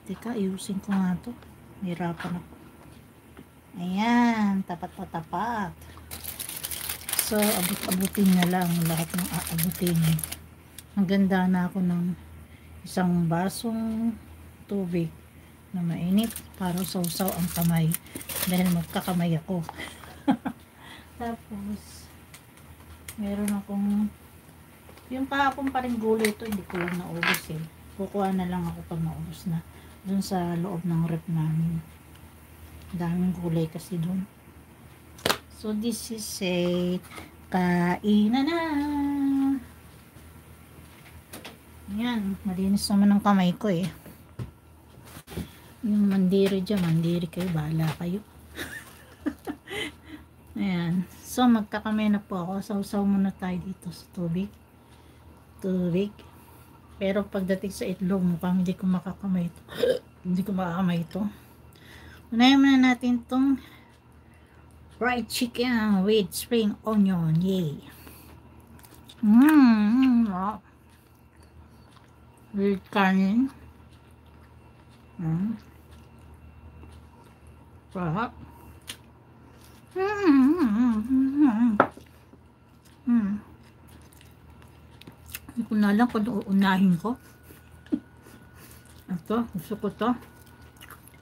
Teka, ayusin ko nga to. Hirapan ako. Ayan, tapat na tapat. So, abot-abutin na lang lahat ng aabutin. Maganda na ako ng isang basong tubig na mainit para sausaw ang kamay. Dahil magkakamay ako. Tapos, meron akong yung kahapon pa rin gulay ito, hindi ko lang naubos eh. Kukuha na lang ako pag naubos na. Dun sa loob ng rep namin. Daming gulay kasi dun. So, this is a kainan na. Yan, malinis naman ang kamay ko eh. Yung mandiri dyan, mandiri kayo, bahala kayo. Ayan. So, magkakamay na po ako. Sausaw muna tayo dito sa tubig. Pero pagdating sa itlog, mukhang hindi ko makakamay ito. Hindi ko makakamay ito. Unahin muna natin itong fried chicken with spring onion. Yay! With kanin. Sarap. Hindi ko na lang kung uunahin ko. Ito, gusto ko to.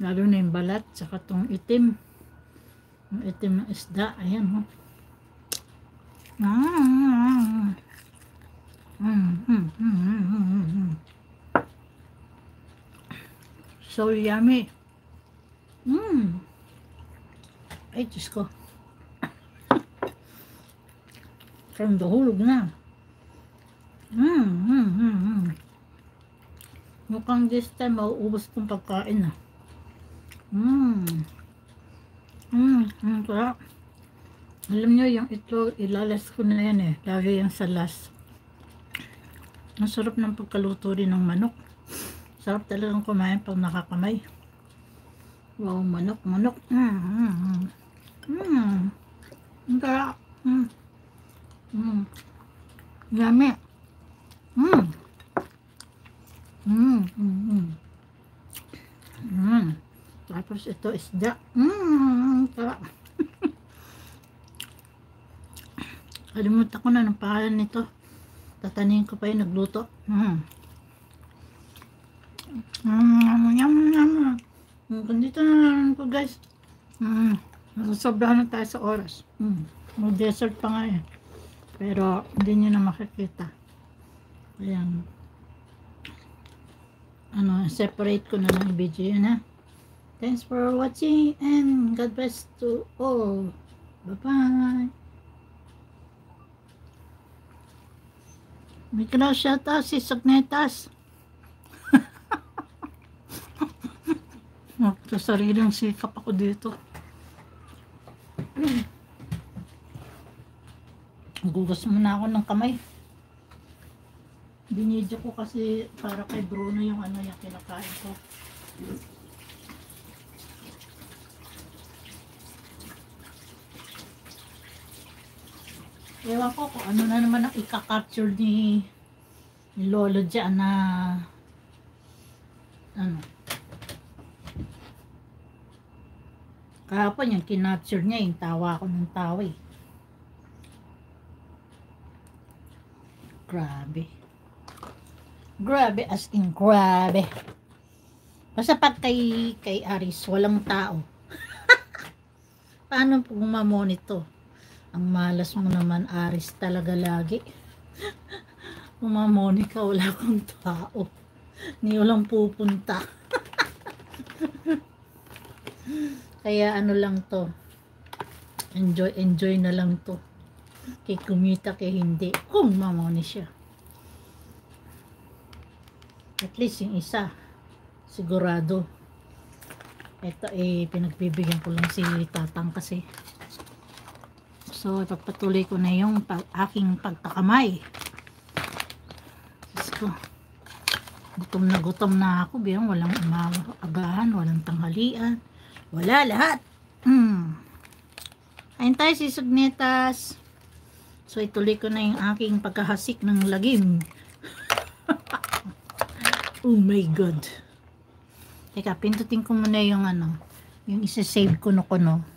Lalo na yung balat, saka tong itim. Yung itim ng isda, ayan ho. So yummy. Ay, Diyos ko. Parang dahulog na. Mukhang this time mauubos kong pagkain na. Sarap. Alam nyo, yung ito, ilalas ko na yan eh. Lagi yan sa last. Ang sarap ng pagkaluto rin ng manok. Sarap talagang kumain pag nakakamay. Wow, manok. Ang sarap. Yummy. Tapos ito isda. Sarap. Kalimutan ko na ng pangalan nito. Tatanin ko pa yung nagluto. Dito na lang ko guys. Nasasobrahan na tayo sa oras. May dessert pa nga eh. Pero hindi nyo na makikita. Ayan. Separate ko na lang video yun ha. Thanks for watching and God bless to all. Bye-bye. May shout out si Sagnetas. Sa sariling sikap ako dito. Gugas muna ako ng kamay. Binidyo ko kasi para kay Bruno yung yung kinakain ko. Ewan ko kung ano na naman ang ika-capture ni Lolo dyan na kahapon yung kinapture niya, yung tawa ko ng tawa eh. Grabe as in grabe. Basta pag kay Aris walang tao. Paano po mamonito? Ang malas mo naman Aris talaga lagi. Umamoni ka, wala kang tao. Ni walang pupunta. Kaya lang to. Enjoy na lang to. Kay kumita kay hindi. Kung mamoni siya. At least yung isa. Sigurado. Ito pinagbibigyan ko lang si Tatang kasi. So, pagpatuloy ko na yung aking pagkakamay. Diyos ko. Gutom na ako. Biyang walang agahan, walang tanghalian. Wala lahat. Ayun tayo si Sagnetas. So, ituloy ko na yung aking pagkahasik ng lagim. Oh my God. Teka, pindutin ko muna yung ano, yung isa-save ko no.